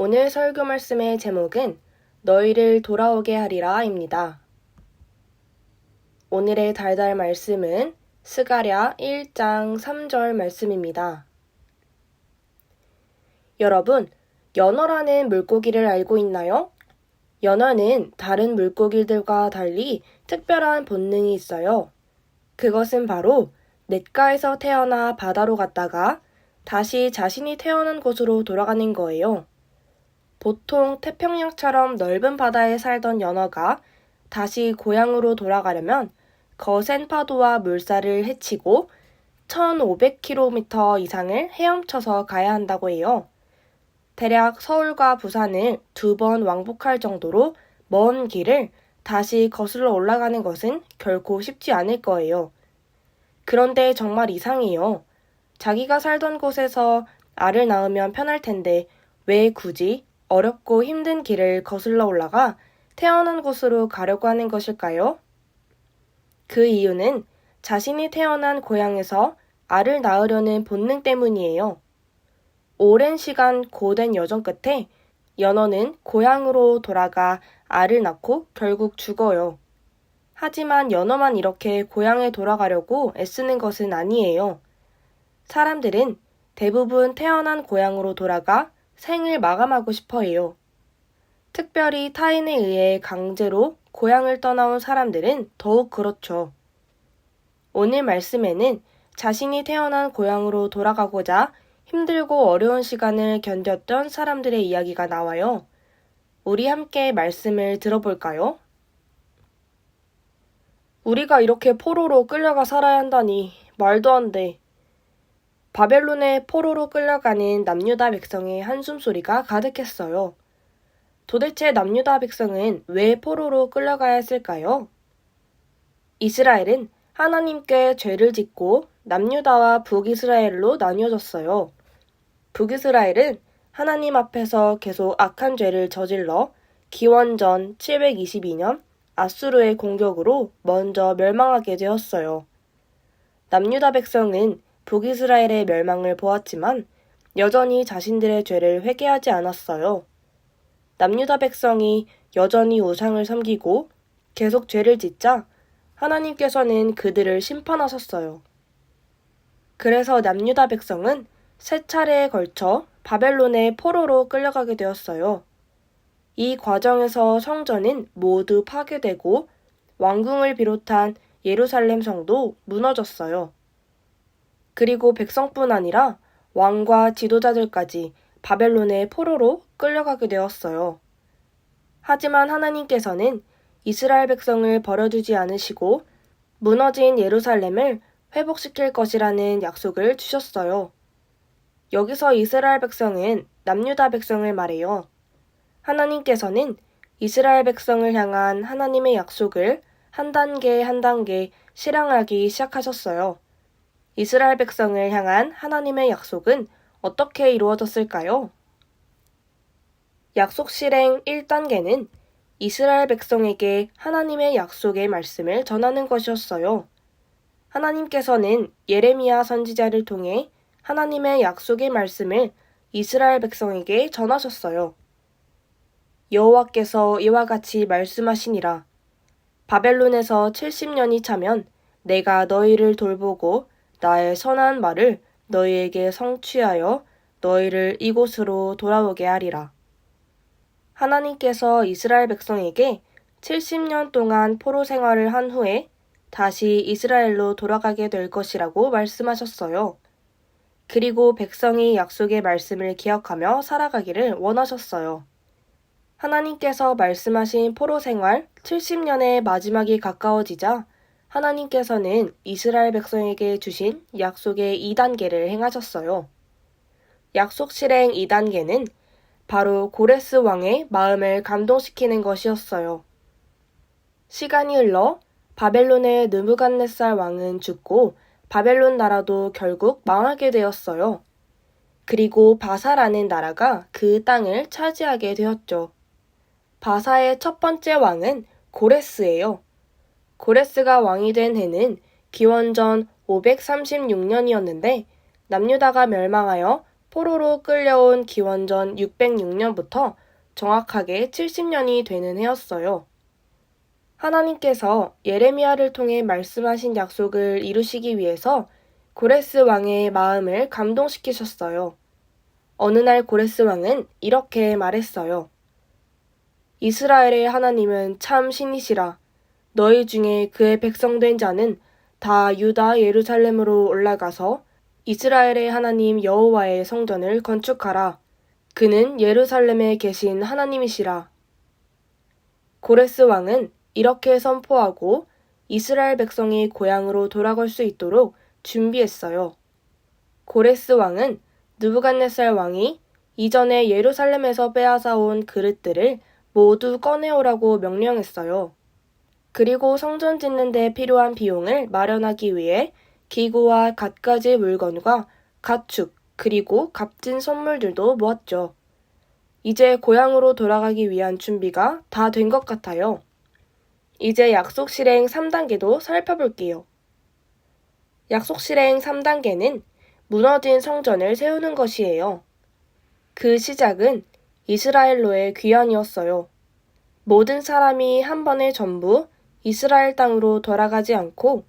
오늘 설교 말씀의 제목은 너희를 돌아오게 하리라입니다. 오늘의 달달 말씀은 스가랴 1장 3절 말씀입니다. 여러분, 연어라는 물고기를 알고 있나요? 연어는 다른 물고기들과 달리 특별한 본능이 있어요. 그것은 바로 냇가에서 태어나 바다로 갔다가 다시 자신이 태어난 곳으로 돌아가는 거예요. 보통 태평양처럼 넓은 바다에 살던 연어가 다시 고향으로 돌아가려면 거센 파도와 물살을 헤치고 1,500km 이상을 헤엄쳐서 가야 한다고 해요. 대략 서울과 부산을 2번 왕복할 정도로 먼 길을 다시 거슬러 올라가는 것은 결코 쉽지 않을 거예요. 그런데 정말 이상해요. 자기가 살던 곳에서 알을 낳으면 편할 텐데 왜 굳이 어렵고 힘든 길을 거슬러 올라가 태어난 곳으로 가려고 하는 것일까요? 그 이유는 자신이 태어난 고향에서 알을 낳으려는 본능 때문이에요. 오랜 시간 고된 여정 끝에 연어는 고향으로 돌아가 알을 낳고 결국 죽어요. 하지만 연어만 이렇게 고향에 돌아가려고 애쓰는 것은 아니에요. 사람들은 대부분 태어난 고향으로 돌아가 생을 마감하고 싶어 해요. 특별히 타인에 의해 강제로 고향을 떠나온 사람들은 더욱 그렇죠. 오늘 말씀에는 자신이 태어난 고향으로 돌아가고자 힘들고 어려운 시간을 견뎠던 사람들의 이야기가 나와요. 우리 함께 말씀을 들어볼까요? 우리가 이렇게 포로로 끌려가 살아야 한다니 말도 안 돼. 바벨론의 포로로 끌려가는 남유다 백성의 한숨소리가 가득했어요. 도대체 남유다 백성은 왜 포로로 끌려가야 했을까요? 이스라엘은 하나님께 죄를 짓고 남유다와 북이스라엘로 나뉘어졌어요. 북이스라엘은 하나님 앞에서 계속 악한 죄를 저질러 기원전 722년 아수르의 공격으로 먼저 멸망하게 되었어요. 남유다 백성은 북이스라엘의 멸망을 보았지만 여전히 자신들의 죄를 회개하지 않았어요. 남유다 백성이 여전히 우상을 섬기고 계속 죄를 짓자 하나님께서는 그들을 심판하셨어요. 그래서 남유다 백성은 3차례에 걸쳐 바벨론의 포로로 끌려가게 되었어요. 이 과정에서 성전은 모두 파괴되고 왕궁을 비롯한 예루살렘 성도 무너졌어요. 그리고 백성뿐 아니라 왕과 지도자들까지 바벨론의 포로로 끌려가게 되었어요. 하지만 하나님께서는 이스라엘 백성을 버려두지 않으시고 무너진 예루살렘을 회복시킬 것이라는 약속을 주셨어요. 여기서 이스라엘 백성은 남유다 백성을 말해요. 하나님께서는 이스라엘 백성을 향한 하나님의 약속을 한 단계 한 단계 실행하기 시작하셨어요. 이스라엘 백성을 향한 하나님의 약속은 어떻게 이루어졌을까요? 약속 실행 1단계는 이스라엘 백성에게 하나님의 약속의 말씀을 전하는 것이었어요. 하나님께서는 예레미야 선지자를 통해 하나님의 약속의 말씀을 이스라엘 백성에게 전하셨어요. 여호와께서 이와 같이 말씀하시니라. 바벨론에서 70년이 차면 내가 너희를 돌보고 나의 선한 말을 너희에게 성취하여 너희를 이곳으로 돌아오게 하리라. 하나님께서 이스라엘 백성에게 70년 동안 포로 생활을 한 후에 다시 이스라엘로 돌아가게 될 것이라고 말씀하셨어요. 그리고 백성이 약속의 말씀을 기억하며 살아가기를 원하셨어요. 하나님께서 말씀하신 포로 생활 70년의 마지막이 가까워지자 하나님께서는 이스라엘 백성에게 주신 약속의 2단계를 행하셨어요. 약속 실행 2단계는 바로 고레스 왕의 마음을 감동시키는 것이었어요. 시간이 흘러 바벨론의 느부갓네살 왕은 죽고 바벨론 나라도 결국 망하게 되었어요. 그리고 바사라는 나라가 그 땅을 차지하게 되었죠. 바사의 첫 번째 왕은 고레스예요. 고레스가 왕이 된 해는 기원전 536년이었는데 남유다가 멸망하여 포로로 끌려온 기원전 606년부터 정확하게 70년이 되는 해였어요. 하나님께서 예레미야를 통해 말씀하신 약속을 이루시기 위해서 고레스 왕의 마음을 감동시키셨어요. 어느 날 고레스 왕은 이렇게 말했어요. 이스라엘의 하나님은 참 신이시라. 너희 중에 그의 백성된 자는 다 유다 예루살렘으로 올라가서 이스라엘의 하나님 여호와의 성전을 건축하라. 그는 예루살렘에 계신 하나님이시라. 고레스 왕은 이렇게 선포하고 이스라엘 백성이 고향으로 돌아갈 수 있도록 준비했어요. 고레스 왕은 느부갓네살 왕이 이전에 예루살렘에서 빼앗아온 그릇들을 모두 꺼내오라고 명령했어요. 그리고 성전 짓는 데 필요한 비용을 마련하기 위해 기구와 갖가지 물건과 가축, 그리고 값진 선물들도 모았죠. 이제 고향으로 돌아가기 위한 준비가 다 된 것 같아요. 이제 약속 실행 3단계도 살펴볼게요. 약속 실행 3단계는 무너진 성전을 세우는 것이에요. 그 시작은 이스라엘로의 귀환이었어요. 모든 사람이 한 번에 전부 이스라엘 땅으로 돌아가지 않고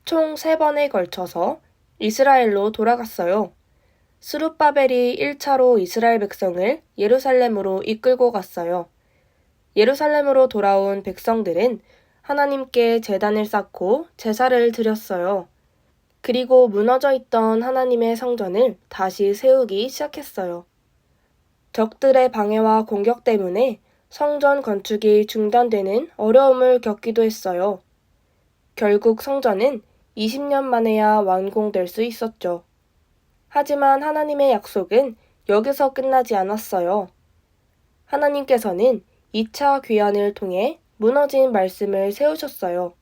총 3번에 걸쳐서 이스라엘로 돌아갔어요. 스룹바벨이 1차로 이스라엘 백성을 예루살렘으로 이끌고 갔어요. 예루살렘으로 돌아온 백성들은 하나님께 제단을 쌓고 제사를 드렸어요. 그리고 무너져 있던 하나님의 성전을 다시 세우기 시작했어요. 적들의 방해와 공격 때문에 성전 건축이 중단되는 어려움을 겪기도 했어요. 결국 성전은 20년 만에야 완공될 수 있었죠. 하지만 하나님의 약속은 여기서 끝나지 않았어요. 하나님께서는 2차 귀환을 통해 무너진 말씀을 세우셨어요.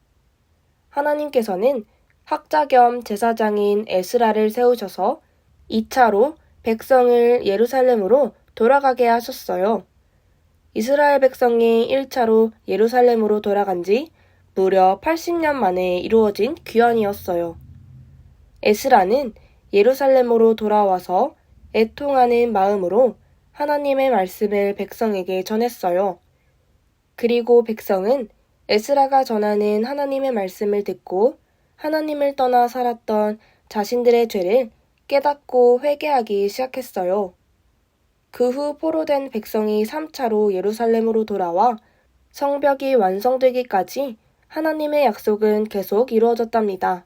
하나님께서는 학자 겸 제사장인 에스라를 세우셔서 2차로 백성을 예루살렘으로 돌아가게 하셨어요. 이스라엘 백성이 1차로 예루살렘으로 돌아간 지 무려 80년 만에 이루어진 귀환이었어요. 에스라는 예루살렘으로 돌아와서 애통하는 마음으로 하나님의 말씀을 백성에게 전했어요. 그리고 백성은 에스라가 전하는 하나님의 말씀을 듣고 하나님을 떠나 살았던 자신들의 죄를 깨닫고 회개하기 시작했어요. 그 후 포로된 백성이 3차로 예루살렘으로 돌아와 성벽이 완성되기까지 하나님의 약속은 계속 이루어졌답니다.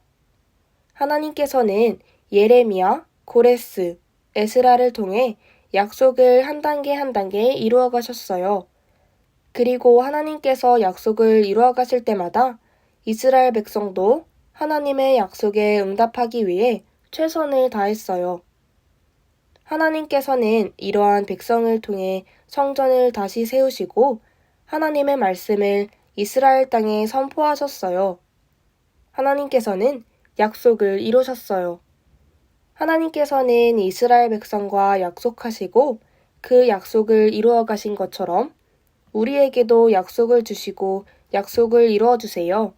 하나님께서는 예레미야, 고레스, 에스라를 통해 약속을 한 단계 한 단계 이루어 가셨어요. 그리고 하나님께서 약속을 이루어 가실 때마다 이스라엘 백성도 하나님의 약속에 응답하기 위해 최선을 다했어요. 하나님께서는 이러한 백성을 통해 성전을 다시 세우시고 하나님의 말씀을 이스라엘 땅에 선포하셨어요. 하나님께서는 약속을 이루셨어요. 하나님께서는 이스라엘 백성과 약속하시고 그 약속을 이루어 가신 것처럼 우리에게도 약속을 주시고 약속을 이루어 주세요.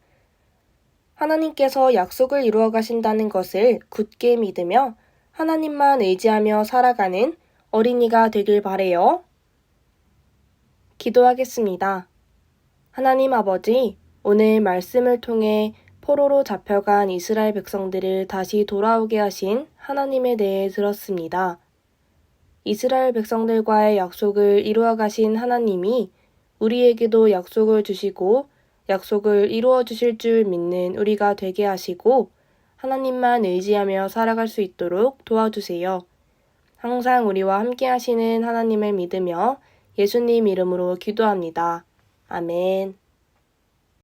하나님께서 약속을 이루어 가신다는 것을 굳게 믿으며 하나님만 의지하며 살아가는 어린이가 되길 바래요. 기도하겠습니다. 하나님 아버지, 오늘 말씀을 통해 포로로 잡혀간 이스라엘 백성들을 다시 돌아오게 하신 하나님에 대해 들었습니다. 이스라엘 백성들과의 약속을 이루어 가신 하나님이 우리에게도 약속을 주시고 약속을 이루어 주실 줄 믿는 우리가 되게 하시고 하나님만 의지하며 살아갈 수 있도록 도와주세요. 항상 우리와 함께 하시는 하나님을 믿으며 예수님 이름으로 기도합니다. 아멘.